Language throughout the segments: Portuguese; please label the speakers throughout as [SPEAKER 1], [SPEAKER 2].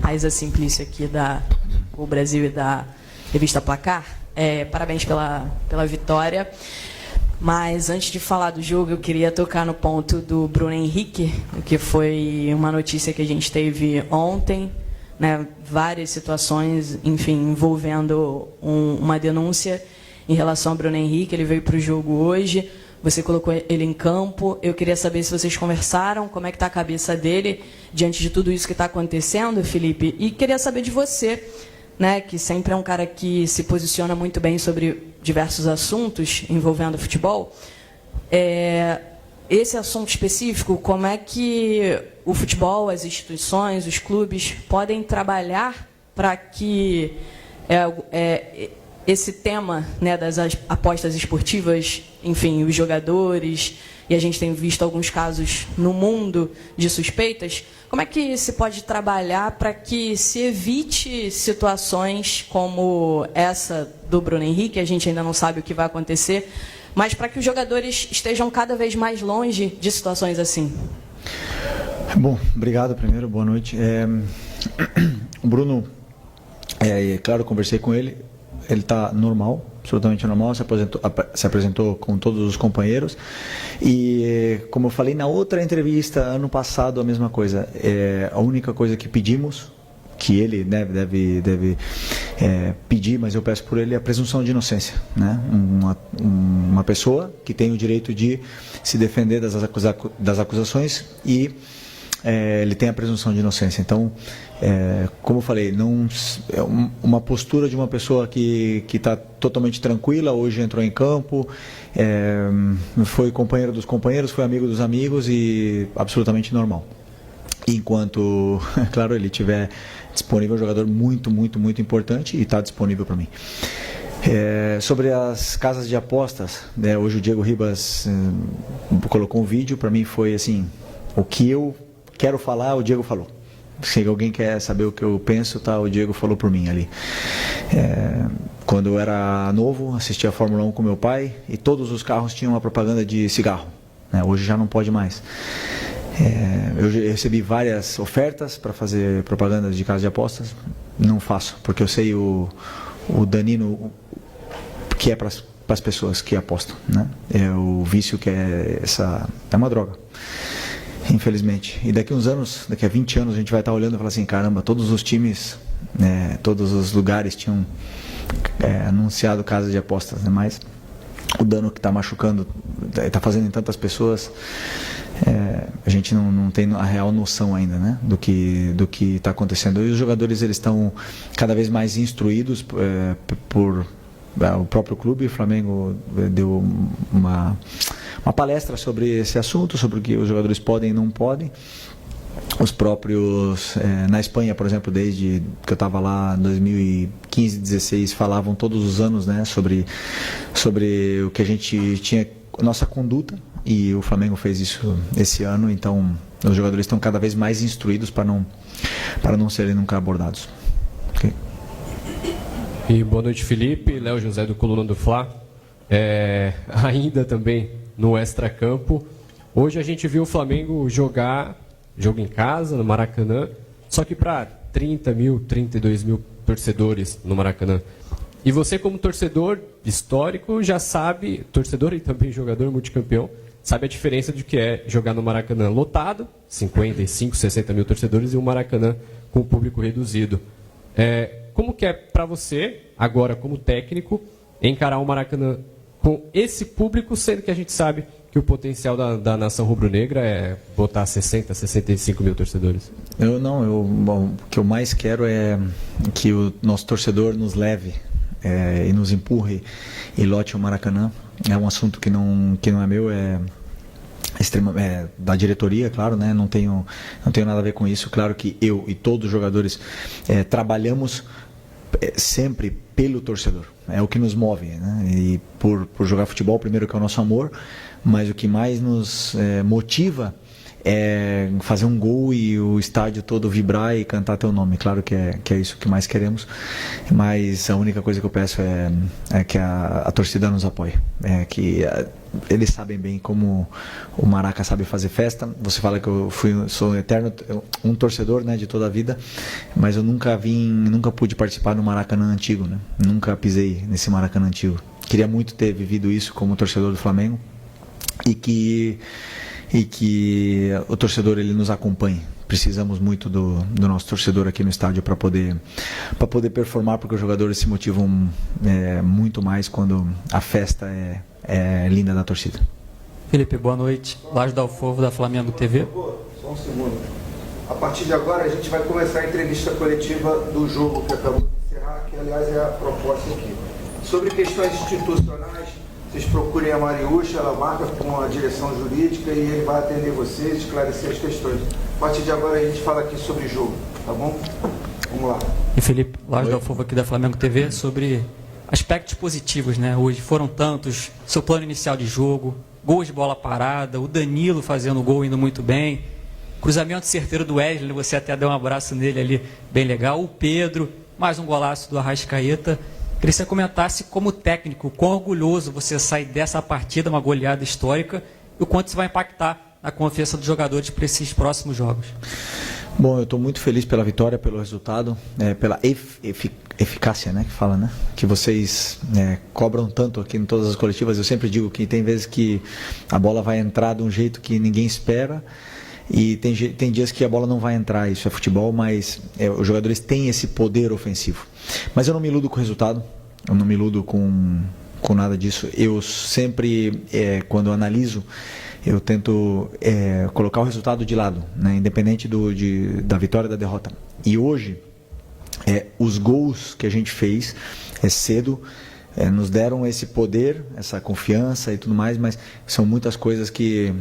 [SPEAKER 1] Raíza Simplício aqui da O Brasil e da revista Placar. Parabéns pela vitória. Mas antes de falar do jogo, eu queria tocar no ponto do Bruno Henrique, que foi uma notícia que a gente teve ontem, né, várias situações, enfim, envolvendo uma denúncia em relação ao Bruno Henrique. Ele veio para o jogo hoje, você colocou ele em campo. Eu queria saber se vocês conversaram, como é que está a cabeça dele diante de tudo isso que está acontecendo, Felipe. E queria saber de você, né, que sempre é um cara que se posiciona muito bem sobre diversos assuntos envolvendo futebol. Esse assunto específico, como é que o futebol, as instituições, os clubes podem trabalhar para que esse tema, né, das apostas esportivas, enfim, os jogadores, e a gente tem visto alguns casos no mundo de suspeitas, como é que se pode trabalhar para que se evite situações como essa do Bruno Henrique? A gente ainda não sabe o que vai acontecer, mas para que os jogadores estejam cada vez mais longe de situações assim.
[SPEAKER 2] Bom, obrigado primeiro, boa noite. O Bruno, claro, conversei com ele. Ele está normal, absolutamente normal, se apresentou com todos os companheiros. E, como eu falei na outra entrevista, ano passado, a mesma coisa. A única coisa que pedimos, que ele deve pedir, mas eu peço por ele, é a presunção de inocência, né? Uma pessoa que tem o direito de se defender das acusações e ele tem a presunção de inocência. Então, como eu falei, não é uma postura de uma pessoa que está totalmente tranquila. Hoje entrou em campo, foi companheiro dos companheiros, foi amigo dos amigos e absolutamente normal. Enquanto, claro, ele estiver disponível, é um jogador muito, muito, muito importante e está disponível para mim. Sobre as casas de apostas, hoje o Diego Ribas colocou um vídeo. Para mim foi assim, o que eu quero falar, o Diego falou. Se alguém quer saber o que eu penso, tá, o Diego falou por mim ali. Quando eu era novo, assistia a Fórmula 1 com meu pai e todos os carros tinham uma propaganda de cigarro, né? Hoje já não pode mais. Eu recebi várias ofertas para fazer propaganda de casa de apostas. Não faço, porque eu sei o danino que é para as pessoas que apostam, né? O vício que é uma droga, infelizmente. E daqui uns anos, daqui a 20 anos, a gente vai estar olhando e falar assim, caramba, todos os times, todos os lugares tinham anunciado casa de apostas, né? Mas o dano que está machucando, está fazendo em tantas pessoas, a gente não tem a real noção ainda, né, do que está acontecendo. E os jogadores, eles estão cada vez mais instruídos por o próprio clube. O Flamengo deu uma palestra sobre esse assunto, sobre o que os jogadores podem e não podem. Os próprios, na Espanha, por exemplo, desde que eu estava lá em 2015, 2016, falavam todos os anos, né, sobre o que a gente tinha, nossa conduta, e o Flamengo fez isso esse ano. Então os jogadores estão cada vez mais instruídos para não serem nunca abordados. Okay.
[SPEAKER 3] E boa noite, Felipe. Léo José do Coluna do Fla. Ainda também no extracampo, hoje a gente viu o Flamengo jogar jogo em casa, no Maracanã, só que para 30 mil, 32 mil torcedores no Maracanã. E você, como torcedor histórico, já sabe, torcedor e também jogador multicampeão, sabe a diferença de que é jogar no Maracanã lotado, 55, 60 mil torcedores, e um Maracanã com público reduzido. Como que é para você, agora como técnico, encarar o Maracanã com esse público, sendo que a gente sabe que o potencial da nação rubro-negra é botar 60, 65 mil torcedores?
[SPEAKER 2] O que eu mais quero é que o nosso torcedor nos leve e nos empurre e lote o Maracanã. É um assunto que não é meu, é da diretoria, claro, né? Não tenho nada a ver com isso. Claro que eu e todos os jogadores trabalhamos sempre pelo torcedor, é o que nos move, né? E por jogar futebol, primeiro, que é o nosso amor, mas o que mais nos motiva fazer um gol e o estádio todo vibrar e cantar teu nome. Claro que é isso que mais queremos, mas a única coisa que eu peço é que a torcida nos apoie, eles sabem bem como o Maraca sabe fazer festa. Você fala que eu sou um torcedor, né, de toda a vida, mas eu nunca pude participar no Maracanã antigo, né? Nunca pisei nesse Maracanã antigo. Queria muito ter vivido isso como torcedor do Flamengo e que o torcedor ele nos acompanhe. Precisamos muito do nosso torcedor aqui no estádio para poder performar, porque os jogadores se motivam muito mais quando a festa é linda da torcida.
[SPEAKER 4] Felipe, boa noite. Laje da Alfovo, da Flamengo TV.
[SPEAKER 5] Só um segundo. A partir de agora a gente vai começar a entrevista coletiva do jogo que acabou de encerrar, que aliás é a proposta aqui. Sobre questões institucionais, vocês procurem a Mariúcha, ela marca com a direção jurídica e ele vai atender vocês, esclarecer as questões. A partir de agora a gente fala aqui sobre jogo, tá bom? Vamos lá.
[SPEAKER 4] E Felipe, Laje da Alfovo aqui da Flamengo TV, sobre aspectos positivos, né? Hoje foram tantos, seu plano inicial de jogo, gols de bola parada, o Danilo fazendo gol indo muito bem, cruzamento certeiro do Wesley, você até deu um abraço nele ali, bem legal, o Pedro, mais um golaço do Arrascaeta. Queria que você comentasse como técnico, quão orgulhoso você sai dessa partida, uma goleada histórica, e o quanto isso vai impactar na confiança dos jogadores para esses próximos jogos.
[SPEAKER 2] Bom, eu estou muito feliz pela vitória, pelo resultado, pela eficácia, né, que fala, né? Que vocês cobram tanto aqui em todas as coletivas. Eu sempre digo que tem vezes que a bola vai entrar de um jeito que ninguém espera e tem dias que a bola não vai entrar. Isso é futebol, mas os jogadores têm esse poder ofensivo. Mas eu não me iludo com o resultado, eu não me iludo com nada disso. Eu sempre, quando analiso, eu tento colocar o resultado de lado, né? Independente da vitória ou da derrota. E hoje, os gols que a gente fez cedo nos deram esse poder, essa confiança e tudo mais, mas são muitas coisas que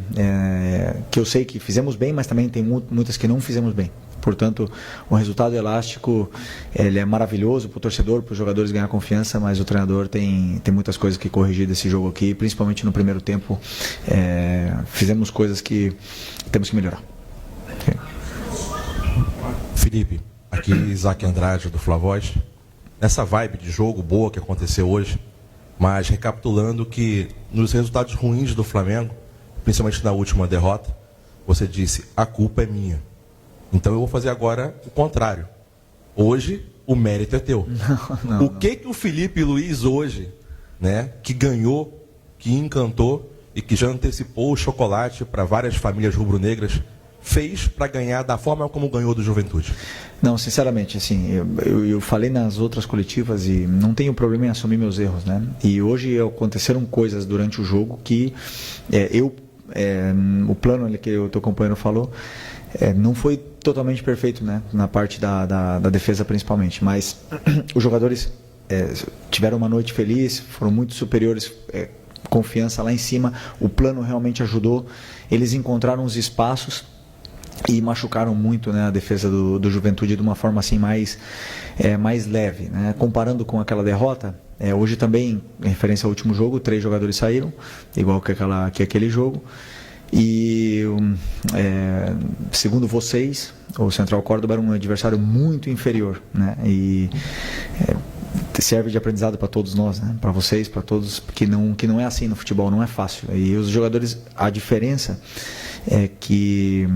[SPEAKER 2] eu sei que fizemos bem, mas também tem muitas que não fizemos bem. Portanto, o resultado elástico ele é maravilhoso para o torcedor, para os jogadores ganhar confiança, mas o treinador tem muitas coisas que corrigir desse jogo aqui, principalmente no primeiro tempo. Fizemos coisas que temos que melhorar.
[SPEAKER 6] Felipe, aqui Isaac Andrade do Flavoz. Nessa vibe de jogo boa que aconteceu hoje, mas recapitulando que nos resultados ruins do Flamengo, principalmente na última derrota, você disse, a culpa é minha. Então eu vou fazer agora o contrário. Hoje o mérito é teu. O que o Felipe Luiz hoje, né, que ganhou, que encantou e que já antecipou o chocolate para várias famílias rubro-negras, fez para ganhar da forma como ganhou do Juventude?
[SPEAKER 2] Não, sinceramente, assim, eu falei nas outras coletivas e não tenho problema em assumir meus erros, né? E hoje aconteceram coisas durante o jogo que o plano ali que o teu companheiro falou, não foi totalmente perfeito, né? Na parte da defesa principalmente, mas os jogadores tiveram uma noite feliz, foram muito superiores, confiança lá em cima, o plano realmente ajudou, eles encontraram os espaços e machucaram muito, né, a defesa do Juventude de uma forma assim mais leve, né? Comparando com aquela derrota, hoje também, em referência ao último jogo, 3 jogadores saíram, igual que aquele jogo. E segundo vocês, o Central Córdoba era um adversário muito inferior, né? E serve de aprendizado para todos nós, né? Para vocês, para todos, que não é assim no futebol, não é fácil. E os jogadores, a diferença é que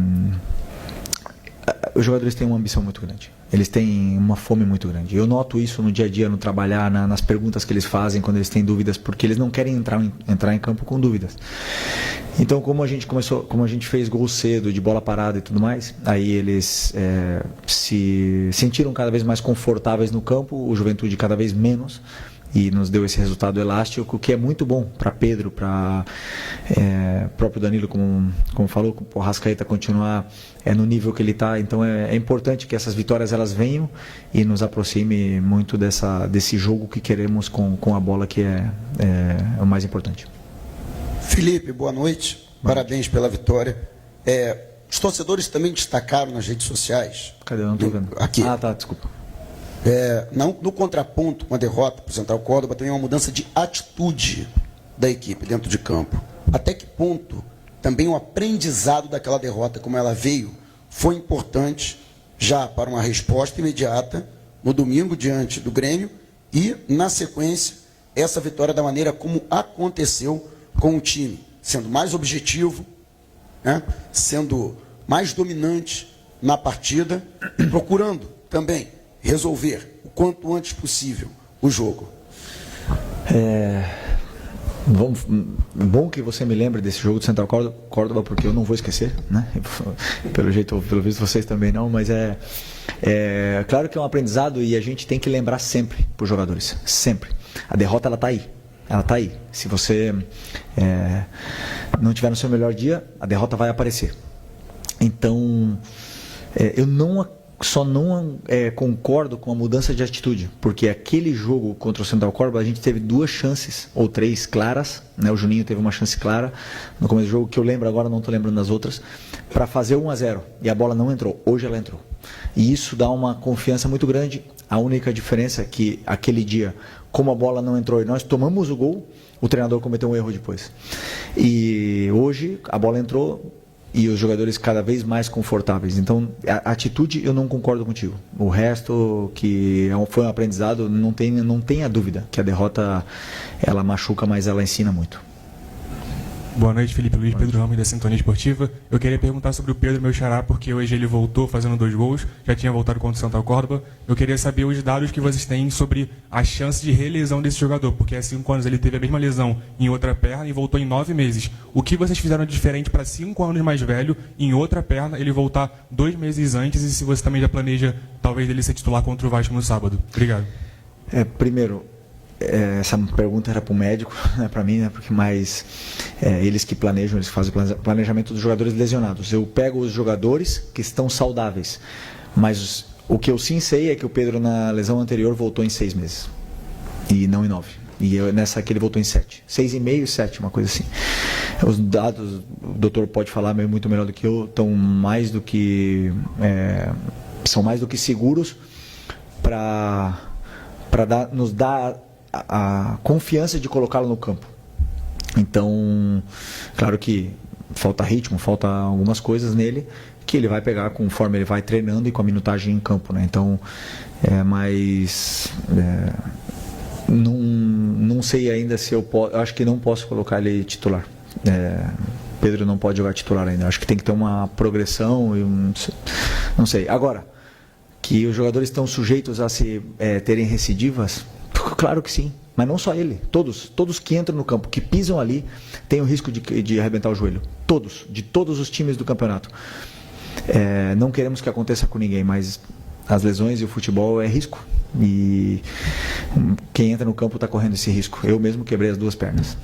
[SPEAKER 2] os jogadores têm uma ambição muito grande. Eles têm uma fome muito grande. Eu noto isso no dia a dia, no trabalhar, nas perguntas que eles fazem quando eles têm dúvidas, porque eles não querem entrar em campo com dúvidas. Então, como a gente fez gol cedo, de bola parada e tudo mais, aí eles se sentiram cada vez mais confortáveis no campo, o Juventude cada vez menos, e nos deu esse resultado elástico, que é muito bom para Pedro, para próprio Danilo, como falou, o Arrascaeta continuar no nível que ele está. Então é importante que essas vitórias elas venham e nos aproxime muito desse jogo que queremos com a bola, que é o mais importante.
[SPEAKER 7] Felipe, boa noite. Parabéns pela vitória. Os torcedores também destacaram nas redes sociais.
[SPEAKER 2] Cadê? Eu não estou vendo.
[SPEAKER 7] Aqui.
[SPEAKER 2] Ah, tá, desculpa.
[SPEAKER 7] No contraponto com a derrota para o Central Córdoba, também uma mudança de atitude da equipe dentro de campo. Até que ponto também o aprendizado daquela derrota, como ela veio, foi importante já para uma resposta imediata no domingo diante do Grêmio e, na sequência, essa vitória da maneira como aconteceu com o time, sendo mais objetivo, né, sendo mais dominante na partida e procurando também resolver o quanto antes possível o jogo.
[SPEAKER 2] Bom que você me lembre desse jogo do Central Córdoba, porque eu não vou esquecer, né? Pelo visto vocês também não, mas claro que é um aprendizado e a gente tem que lembrar sempre para os jogadores, sempre. A derrota ela está aí. Se você não tiver no seu melhor dia, a derrota vai aparecer. Então, eu não concordo com a mudança de atitude, porque aquele jogo contra o Central Córdoba a gente teve 2 chances, ou 3 claras, né? O Juninho teve uma chance clara no começo do jogo, que eu lembro agora, não estou lembrando das outras, para fazer 1-0, e a bola não entrou. Hoje ela entrou, e isso dá uma confiança muito grande. A única diferença é que aquele dia, como a bola não entrou e nós tomamos o gol, o treinador cometeu um erro depois, e hoje a bola entrou e os jogadores cada vez mais confortáveis. Então, a atitude eu não concordo contigo. O resto, que foi um aprendizado, não tenha dúvida que a derrota ela machuca, mas ela ensina muito.
[SPEAKER 8] Boa noite, Felipe Luiz, Pedro Ramos da Sintonia Esportiva. Eu queria perguntar sobre o Pedro, meu xará, porque hoje ele voltou fazendo 2 gols, já tinha voltado contra o Central Córdoba. Eu queria saber os dados que vocês têm sobre a chance de relesão desse jogador, porque há 5 anos ele teve a mesma lesão em outra perna e voltou em 9 meses. O que vocês fizeram de diferente para 5 anos mais velho, em outra perna, ele voltar 2 meses antes, e se você também já planeja, talvez, ele ser titular contra o Vasco no sábado? Obrigado.
[SPEAKER 2] Primeiro, essa pergunta era para o médico, não é para mim, né? Porque eles que planejam, eles fazem o planejamento dos jogadores lesionados. Eu pego os jogadores que estão saudáveis, mas o que eu sim sei é que o Pedro na lesão anterior voltou em 6 meses e não em 9. E nessa aqui ele voltou em 7, 6,5 e 7, uma coisa assim. Os dados, o doutor pode falar muito melhor do que eu, são mais do que seguros para nos dar a confiança de colocá-lo no campo. Então, claro que falta ritmo, falta algumas coisas nele que ele vai pegar conforme ele vai treinando e com a minutagem em campo, né? Então, não sei ainda se eu posso. Eu acho que não posso colocar ele titular. Pedro não pode jogar titular ainda. Eu acho que tem que ter uma progressão e não sei. Agora, que os jogadores estão sujeitos a terem recidivas, claro que sim, mas não só ele, todos que entram no campo, que pisam ali, têm o risco de arrebentar o joelho, de todos os times do campeonato. Não queremos que aconteça com ninguém, mas as lesões e o futebol é risco, e quem entra no campo está correndo esse risco. Eu mesmo quebrei as 2 pernas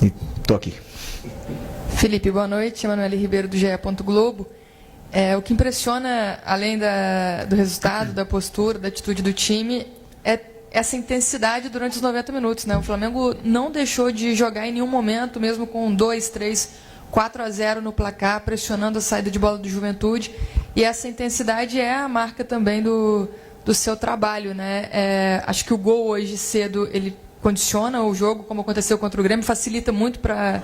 [SPEAKER 2] e estou aqui.
[SPEAKER 9] Felipe, boa noite, Emanuele Ribeiro do GE. Globo. O que impressiona, além do resultado, da postura, da atitude do time, é essa intensidade durante os 90 minutos, né? O Flamengo não deixou de jogar em nenhum momento, mesmo com 2, 3, 4-0 no placar, pressionando a saída de bola do Juventude. E essa intensidade é a marca também do seu trabalho, né? Acho que o gol hoje cedo, ele condiciona o jogo, como aconteceu contra o Grêmio, facilita muito para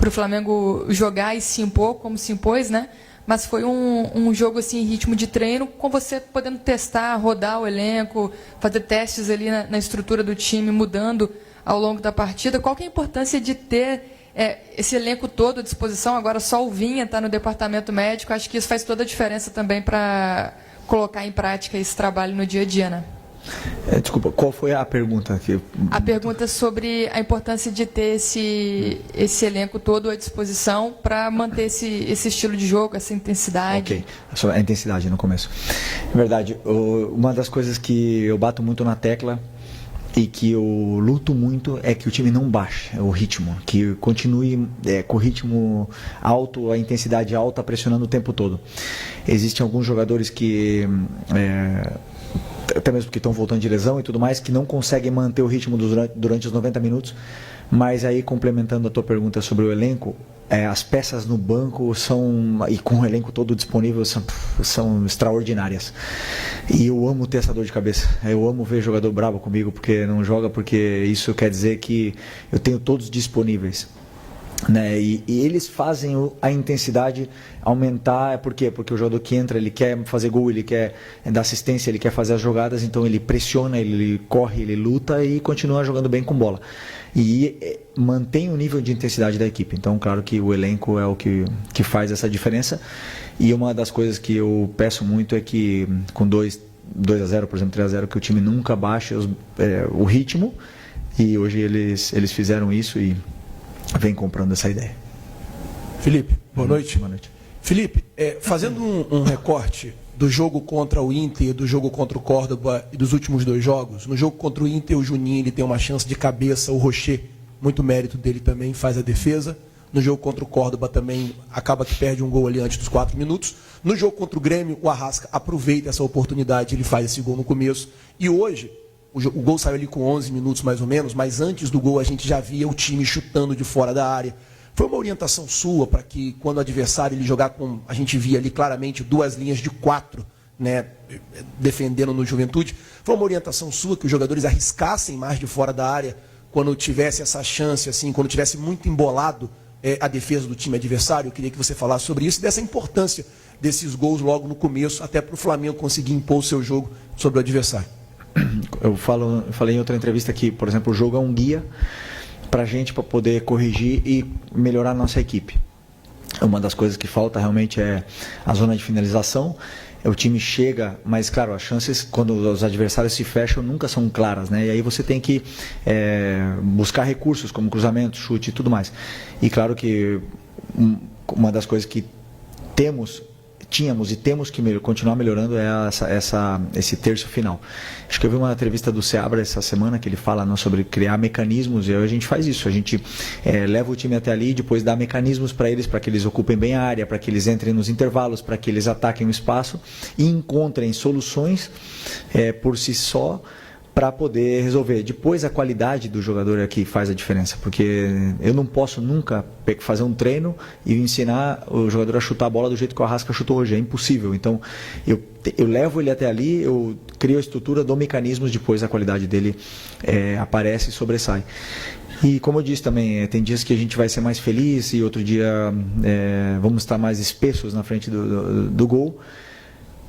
[SPEAKER 9] o Flamengo jogar e se impor, como se impôs, né? Mas foi um jogo assim, em ritmo de treino, com você podendo testar, rodar o elenco, fazer testes ali na estrutura do time, mudando ao longo da partida. Qual que é a importância de ter esse elenco todo à disposição? Agora só o Vinha está no departamento médico. Acho que isso faz toda a diferença também para colocar em prática esse trabalho no dia a dia, né?
[SPEAKER 2] Desculpa, qual foi a pergunta?
[SPEAKER 9] A pergunta sobre a importância de ter esse elenco todo à disposição para manter esse estilo de jogo, essa intensidade.
[SPEAKER 2] Ok, só a intensidade no começo. É verdade, uma das coisas que eu bato muito na tecla e que eu luto muito é que o time não baixe o ritmo, que continue com o ritmo alto, a intensidade alta, pressionando o tempo todo. Existem alguns jogadores que até mesmo porque estão voltando de lesão e tudo mais, que não conseguem manter o ritmo durante os 90 minutos, mas aí, complementando a tua pergunta sobre o elenco, as peças no banco e com o elenco todo disponível, são extraordinárias. E eu amo ter essa dor de cabeça, eu amo ver jogador bravo comigo, porque não joga, porque isso quer dizer que eu tenho todos disponíveis. né? E eles fazem a intensidade aumentar. Por quê? Porque o jogador que entra, ele quer fazer gol, ele quer dar assistência, ele quer fazer as jogadas, então ele pressiona, ele corre, ele luta e continua jogando bem com bola. E mantém o nível de intensidade da equipe. Então, claro que o elenco é o que faz essa diferença. E uma das coisas que eu peço muito é que com 2-0, por exemplo, 3-0, que o time nunca baixe o ritmo. E hoje eles fizeram isso e vem comprando essa ideia.
[SPEAKER 10] Felipe, boa noite.
[SPEAKER 2] Boa noite.
[SPEAKER 10] Felipe, fazendo um recorte do jogo contra o Inter, do jogo contra o Córdoba e dos últimos 2 jogos, no jogo contra o Inter, o Juninho ele tem uma chance de cabeça, o Rocher, muito mérito dele também, faz a defesa. No jogo contra o Córdoba também acaba que perde um gol ali antes dos 4 minutos. No jogo contra o Grêmio, o Arrasca aproveita essa oportunidade, ele faz esse gol no começo. E hoje, o gol saiu ali com 11 minutos mais ou menos, mas antes do gol a gente já via o time chutando de fora da área. Foi uma orientação sua para que quando o adversário ele jogar com... A gente via ali claramente 2 linhas de 4, né, defendendo no Juventude. Foi uma orientação sua que os jogadores arriscassem mais de fora da área quando tivesse essa chance, assim, quando tivesse muito embolado a defesa do time adversário. Eu queria que você falasse sobre isso e dessa importância desses gols logo no começo, até para o Flamengo conseguir impor o seu jogo sobre o adversário.
[SPEAKER 2] Eu falei em outra entrevista que, por exemplo, o jogo é um guia para a gente, para poder corrigir e melhorar a nossa equipe. Uma das coisas que falta realmente é a zona de finalização. O time chega, mas claro, as chances quando os adversários se fecham nunca são claras, né? E aí você tem que buscar recursos como cruzamento, chute e tudo mais. E claro que uma das coisas que tínhamos e temos que continuar melhorando é esse terço final. Acho que eu vi uma entrevista do Seabra essa semana que ele fala sobre criar mecanismos, e a gente faz isso, a gente leva o time até ali e depois dá mecanismos para que eles ocupem bem a área, para que eles entrem nos intervalos, para que eles ataquem o espaço e encontrem soluções por si só para poder resolver. Depois a qualidade do jogador é que faz a diferença, porque eu não posso nunca fazer um treino e ensinar o jogador a chutar a bola do jeito que o Arrasca chutou hoje, é impossível. Então eu levo ele até ali, eu crio a estrutura, dou mecanismos, depois a qualidade dele aparece e sobressai. E como eu disse também, tem dias que a gente vai ser mais feliz e outro dia vamos estar mais espessos na frente do gol.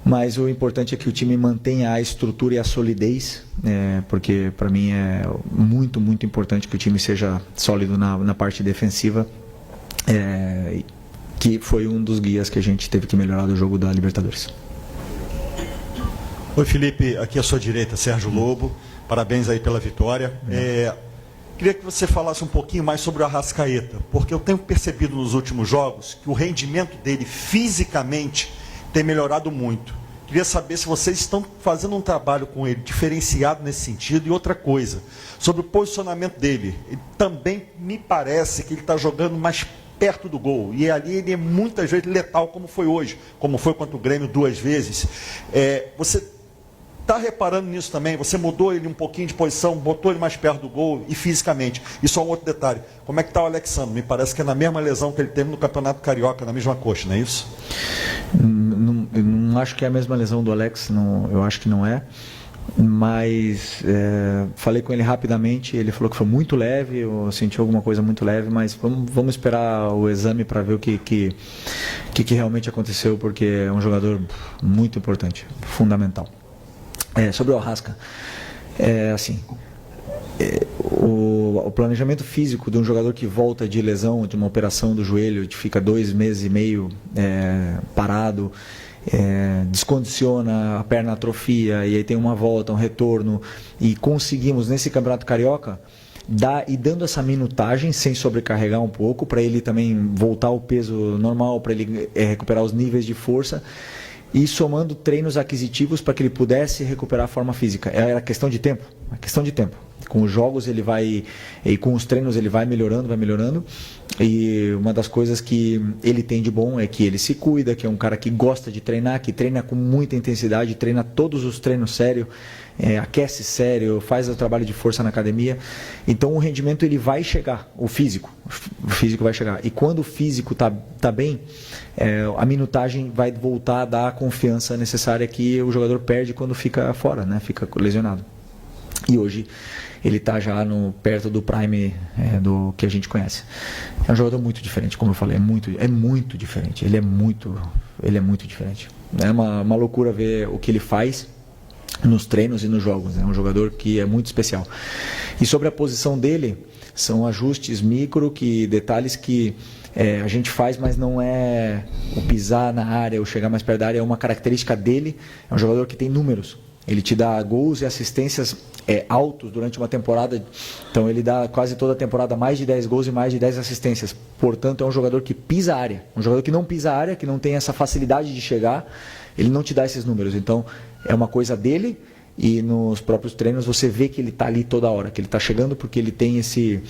[SPEAKER 2] Mas o importante é que o time mantenha a estrutura e a solidez, porque para mim é muito, muito importante que o time seja sólido na parte defensiva, que foi um dos guias que a gente teve que melhorar do jogo da Libertadores.
[SPEAKER 11] Oi, Felipe, aqui à sua direita, Sérgio Lobo, parabéns aí pela vitória. Queria que você falasse um pouquinho mais sobre o Arrascaeta, porque eu tenho percebido nos últimos jogos que o rendimento dele fisicamente tem melhorado muito. Queria saber se vocês estão fazendo um trabalho com ele diferenciado nesse sentido. E outra coisa, sobre o posicionamento dele. Ele também me parece que ele está jogando mais perto do gol. E ali ele é muitas vezes letal, como foi hoje, como foi contra o Grêmio 2 vezes. Você está reparando nisso também? Você mudou ele um pouquinho de posição, botou ele mais perto do gol e fisicamente. E só um outro detalhe, como é que está o Alexandre? Me parece que é na mesma lesão que ele teve no Campeonato Carioca, na mesma coxa, não é isso?
[SPEAKER 2] Eu não acho que é a mesma lesão do Alex, não, eu acho que não é. Mas falei com ele rapidamente, ele falou que foi muito leve, eu senti alguma coisa muito leve, mas vamos esperar o exame para ver o que realmente aconteceu, porque é um jogador muito importante, fundamental. Sobre o Arrasca, o planejamento físico de um jogador que volta de lesão, de uma operação do joelho, que fica 2 meses e meio parado, descondiciona, a perna atrofia, e aí tem uma volta, um retorno, e conseguimos nesse Campeonato Carioca dando essa minutagem sem sobrecarregar um pouco, para ele também voltar ao peso normal, para ele recuperar os níveis de força, e somando treinos aquisitivos para que ele pudesse recuperar a forma física. Era questão de tempo, uma questão de tempo. Com os jogos ele vai, e com os treinos ele vai melhorando, e uma das coisas que ele tem de bom é que ele se cuida, que é um cara que gosta de treinar, que treina com muita intensidade, treina todos os treinos sério, aquece sério, faz o trabalho de força na academia. Então o rendimento ele vai chegar, o físico vai chegar, e quando o físico tá bem, a minutagem vai voltar a dar a confiança necessária que o jogador perde quando fica fora, né? Fica lesionado. E hoje ele está já perto do prime do que a gente conhece. É um jogador muito diferente, como eu falei, é muito diferente. Ele é muito diferente. É uma loucura ver o que ele faz nos treinos e nos jogos. É um jogador que é muito especial. E sobre a posição dele, são ajustes micro, detalhes que a gente faz, mas não é o pisar na área ou chegar mais perto da área, é uma característica dele. É um jogador que tem números. Ele te dá gols e assistências altos durante uma temporada. Então ele dá quase toda a temporada mais de 10 gols e mais de 10 assistências. Portanto, é um jogador que pisa a área. Um jogador que não pisa a área, que não tem essa facilidade de chegar, ele não te dá esses números. Então, é uma coisa dele, e nos próprios treinos você vê que ele está ali toda hora, que ele está chegando porque ele tem esse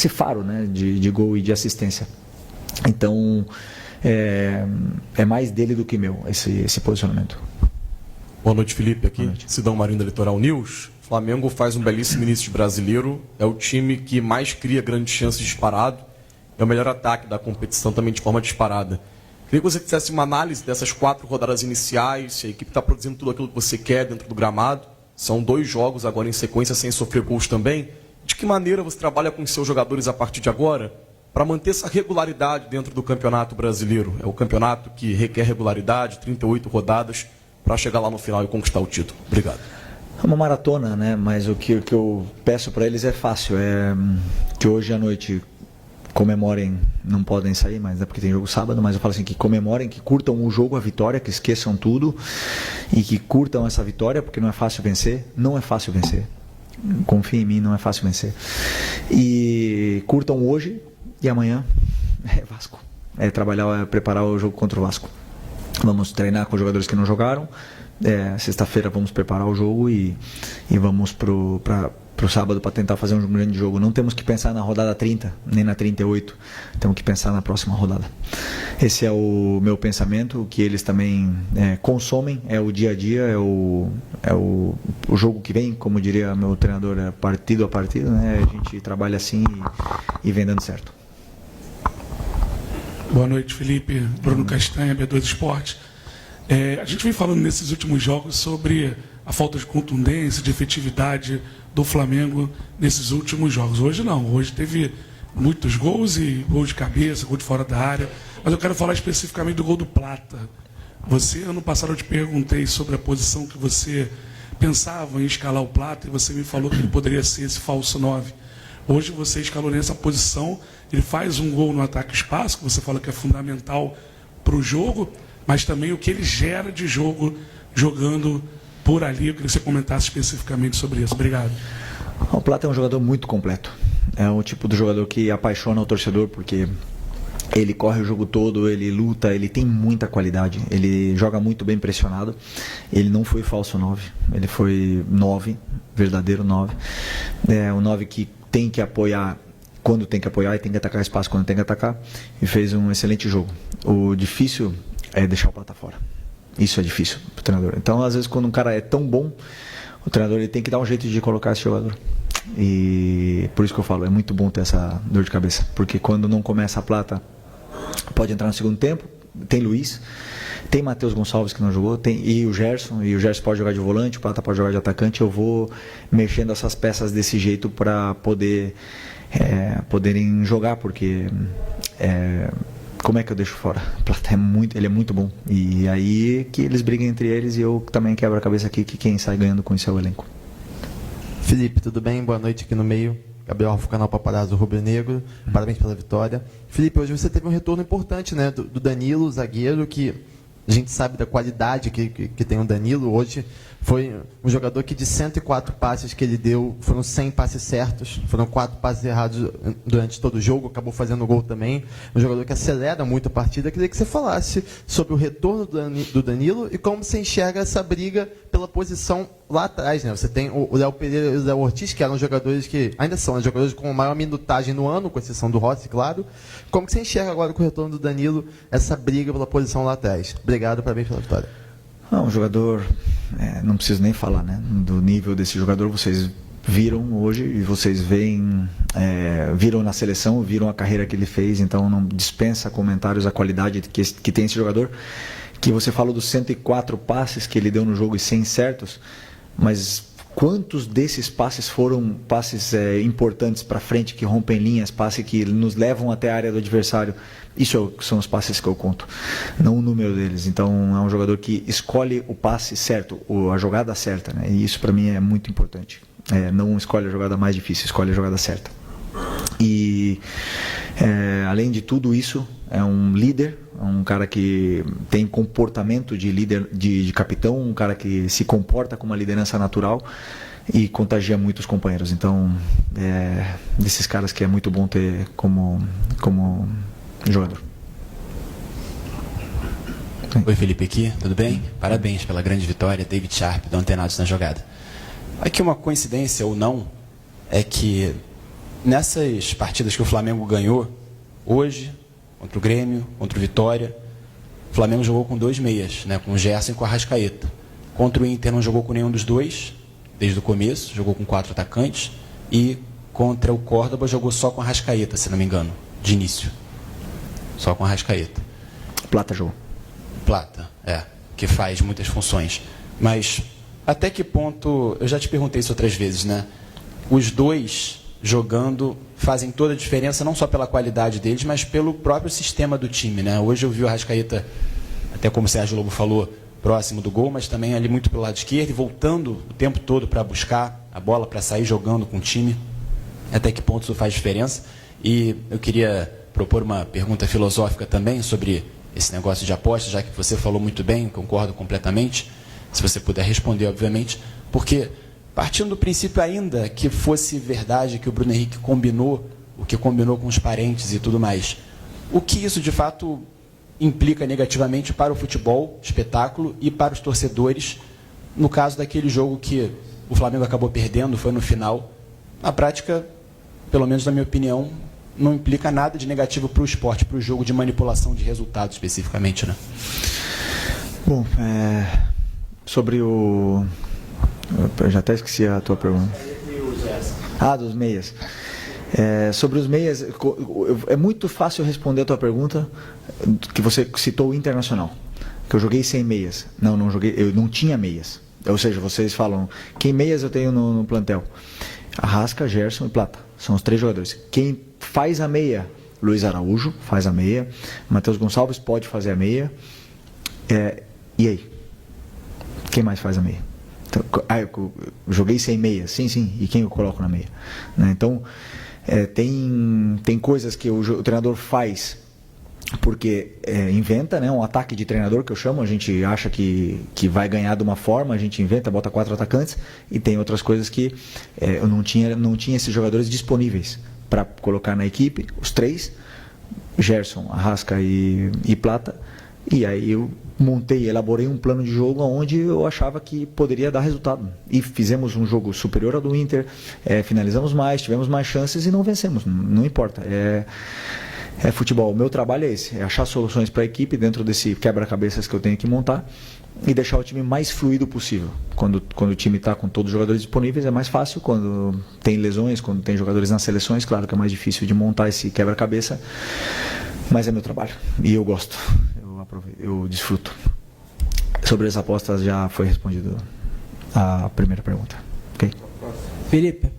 [SPEAKER 2] faro, né, de gol e de assistência. Então, é mais dele do que meu, esse posicionamento.
[SPEAKER 12] Boa noite, Felipe. Aqui, Sidão Marinho da Litoral News. Flamengo faz um belíssimo início de brasileiro. É o time que mais cria grandes chances disparado. É o melhor ataque da competição também de forma disparada. Queria que você fizesse uma análise dessas 4 rodadas iniciais. Se a equipe está produzindo tudo aquilo que você quer dentro do gramado. São 2 jogos agora em sequência sem sofrer gols também. De que maneira você trabalha com seus jogadores a partir de agora para manter essa regularidade dentro do Campeonato Brasileiro? É o campeonato que requer regularidade, 38 rodadas, para chegar lá no final e conquistar o título. Obrigado.
[SPEAKER 2] É uma maratona, né? Mas o que eu peço para eles é fácil. É que hoje à noite comemorem, não podem sair, mas é porque tem jogo sábado, mas eu falo assim, que comemorem, que curtam o jogo, a vitória, que esqueçam tudo e que curtam essa vitória, porque não é fácil vencer. Não é fácil vencer. Confia em mim, não é fácil vencer. E curtam hoje e amanhã é Vasco. É trabalhar, é preparar o jogo contra o Vasco. Vamos treinar com os jogadores que não jogaram. Sexta-feira vamos preparar o jogo e vamos pro sábado para tentar fazer um grande jogo. Não temos que pensar na rodada 30, nem na 38. Temos que pensar na próxima rodada. Esse é o meu pensamento, o que eles também consomem, é o dia a dia, é o jogo que vem, como diria meu treinador, é partido a partido, né? A gente trabalha assim e vem dando certo.
[SPEAKER 13] Boa noite, Felipe. Bruno Castanha, B2 Esporte. A gente vem falando nesses últimos jogos sobre a falta de contundência, de efetividade do Flamengo nesses últimos jogos. Hoje não, hoje teve muitos gols e gol de cabeça, gol de fora da área, mas eu quero falar especificamente do gol do Plata. Ano passado eu te perguntei sobre a posição que você pensava em escalar o Plata e você me falou que ele poderia ser esse falso 9. Hoje você escalou nessa posição, ele faz um gol no ataque-espaço, que você fala que é fundamental para o jogo, mas também o que ele gera de jogo jogando por ali. Eu queria que você comentasse especificamente sobre isso. Obrigado.
[SPEAKER 2] O Plata é um jogador muito completo. É o tipo de jogador que apaixona o torcedor, porque ele corre o jogo todo, ele luta, ele tem muita qualidade, ele joga muito bem pressionado. Ele não foi falso 9, ele foi 9, verdadeiro 9. É um 9 que tem que apoiar quando tem que apoiar e tem que atacar espaço quando tem que atacar, e fez um excelente jogo. O difícil é deixar o Plata fora. Isso é difícil para o treinador. Então, às vezes, quando um cara é tão bom, o treinador ele tem que dar um jeito de colocar esse jogador. E por isso que eu falo, é muito bom ter essa dor de cabeça, porque quando não começa a Plata, pode entrar no segundo tempo. Tem Luiz, tem Matheus Gonçalves que não jogou, e o Gerson pode jogar de volante, o Plata pode jogar de atacante. Eu vou mexendo essas peças desse jeito para poderem jogar, porque como é que eu deixo fora? O Plata ele é muito bom, e aí que eles brigam entre eles, e eu também quebro a cabeça aqui que quem sai ganhando com isso é o elenco.
[SPEAKER 14] Felipe, tudo bem? Boa noite aqui no meio. Gabriel Alfa, canal Paparazzo Rubro Negro. Parabéns pela vitória. Felipe, hoje você teve um retorno importante, né, do Danilo, zagueiro, que a gente sabe da qualidade que tem o Danilo. Hoje foi um jogador que de 104 passes que ele deu, foram 100 passes certos, foram 4 passes errados durante todo o jogo, acabou fazendo gol também. Um jogador que acelera muito a partida. Eu queria que você falasse sobre o retorno do Danilo e como você enxerga essa briga pela posição lá atrás, né? Você tem o Léo Pereira e o Léo Ortiz, que eram jogadores que ainda são jogadores com maior minutagem no ano, com exceção do Rossi, claro. Como que você enxerga agora com o retorno do Danilo essa briga pela posição lá atrás? Obrigado, parabéns pela vitória.
[SPEAKER 2] Um jogador, não preciso nem falar, né? Do nível desse jogador, vocês viram hoje e vocês viram na seleção, viram a carreira que ele fez, então não dispensa comentários a qualidade que tem esse jogador. Que você falou dos 104 passes que ele deu no jogo e 100 certos, mas quantos desses passes foram passes importantes para frente, que rompem linhas, passes que nos levam até a área do adversário? Isso são os passes que eu conto, não o número deles. Então é um jogador que escolhe o passe certo, a jogada certa, né? E isso para mim é muito importante. Não escolhe a jogada mais difícil, escolhe a jogada certa. E além de tudo isso, é um líder, um cara que tem comportamento de líder, de capitão, um cara que se comporta com uma liderança natural e contagia muito os companheiros. Então, desses caras que é muito bom ter como jogador.
[SPEAKER 15] Oi, Felipe aqui, tudo bem? Parabéns pela grande vitória, David Sharp, do Antenados na jogada. Aqui uma coincidência ou não, é que nessas partidas que o Flamengo ganhou, hoje, contra o Grêmio, contra o Vitória, o Flamengo jogou com 2 meias, né, com o Gerson e com a Arrascaeta. Contra o Inter não jogou com nenhum dos dois, desde o começo, jogou com 4 atacantes, e contra o Córdoba jogou só com a Arrascaeta, se não me engano, de início. Só com a Arrascaeta.
[SPEAKER 2] Plata jogou.
[SPEAKER 15] Plata, que faz muitas funções. Mas até que ponto, eu já te perguntei isso outras vezes, né? Os dois jogando fazem toda a diferença, não só pela qualidade deles, mas pelo próprio sistema do time, né? Hoje eu vi o Arrascaeta, até como o Sérgio Lobo falou, próximo do gol, mas também ali muito pelo lado esquerdo e voltando o tempo todo para buscar a bola, para sair jogando com o time. Até que ponto isso faz diferença? E eu queria propor uma pergunta filosófica também sobre esse negócio de apostas, já que você falou muito bem, concordo completamente, se você puder responder, obviamente, porque partindo do princípio ainda que fosse verdade que o Bruno Henrique combinou, o que combinou com os parentes e tudo mais, o que isso de fato implica negativamente para o futebol, espetáculo e para os torcedores, no caso daquele jogo que o Flamengo acabou perdendo, foi no final, na prática, pelo menos na minha opinião, não implica nada de negativo para o esporte, para o jogo de manipulação de resultados especificamente, né?
[SPEAKER 2] Bom, sobre o... Eu já até esqueci a tua pergunta. Dos meias. Sobre os meias, é muito fácil responder a tua pergunta, que você citou o Internacional, que eu joguei sem meias. Não joguei, eu não tinha meias. Ou seja, vocês falam, quem meias eu tenho no plantel? Arrasca, Gerson e Plata. São os 3 jogadores. Quem faz a meia? Luiz Araújo faz a meia. Matheus Gonçalves pode fazer a meia. E aí? Quem mais faz a meia? Então, eu joguei sem meia. Sim. E quem eu coloco na meia? Né? Então, tem coisas que o treinador faz porque inventa, né, um ataque de treinador que eu chamo, a gente acha que vai ganhar de uma forma, a gente inventa, bota 4 atacantes, e tem outras coisas que eu não tinha esses jogadores disponíveis para colocar na equipe, os 3, Gerson, Arrasca e Plata, e aí eu elaborei um plano de jogo onde eu achava que poderia dar resultado, e fizemos um jogo superior ao do Inter, finalizamos mais, tivemos mais chances e não vencemos, não importa, futebol. O meu trabalho é esse, é achar soluções para a equipe dentro desse quebra-cabeças que eu tenho que montar e deixar o time mais fluido possível. Quando o time está com todos os jogadores disponíveis é mais fácil, quando tem lesões, quando tem jogadores nas seleções, claro que é mais difícil de montar esse quebra-cabeça, mas é meu trabalho e eu gosto, eu desfruto. Sobre as apostas já foi respondido a primeira pergunta. Ok?
[SPEAKER 16] Felipe,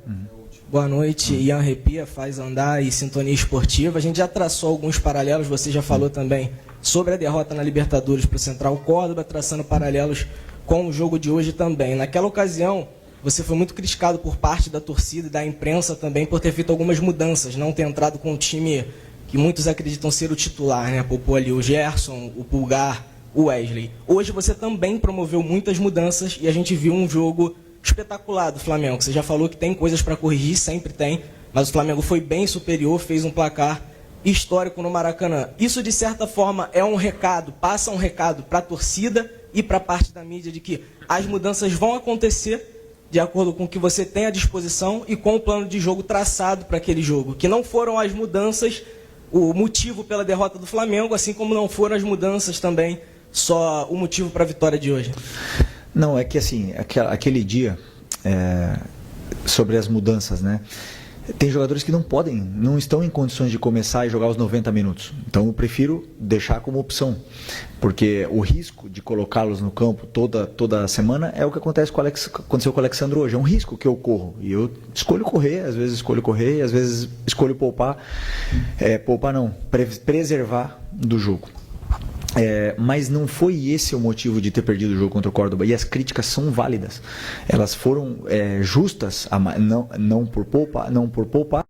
[SPEAKER 16] boa noite. Ian Repia, Faz Andar e Sintonia Esportiva. A gente já traçou alguns paralelos, você já falou também sobre a derrota na Libertadores para o Central Córdoba, traçando paralelos com o jogo de hoje também. Naquela ocasião, você foi muito criticado por parte da torcida e da imprensa também por ter feito algumas mudanças, não ter entrado com um time que muitos acreditam ser o titular, né? Poupou ali o Gerson, o Pulgar, o Wesley. Hoje você também promoveu muitas mudanças e a gente viu um jogo espetacular do Flamengo. Você já falou que tem coisas para corrigir, sempre tem, mas o Flamengo foi bem superior, fez um placar histórico no Maracanã. Isso, de certa forma, é um recado, passa um recado para a torcida e para a parte da mídia de que as mudanças vão acontecer de acordo com o que você tem à disposição e com o plano de jogo traçado para aquele jogo. Que não foram as mudanças o motivo pela derrota do Flamengo, assim como não foram as mudanças também só o motivo para a vitória de hoje. Não, é que assim, aquele dia, sobre as mudanças, né?
[SPEAKER 2] tem jogadores que não estão em condições de começar e jogar os 90 minutos. Então eu prefiro deixar como opção, porque o risco de colocá-los no campo toda semana é o que aconteceu com o Alexandre hoje. É um risco que eu corro. E eu escolho correr, às vezes escolho poupar. Poupar não, preservar do jogo. Mas não foi esse o motivo de ter perdido o jogo contra o Córdoba, e as críticas são válidas, elas foram justas, não por poupar,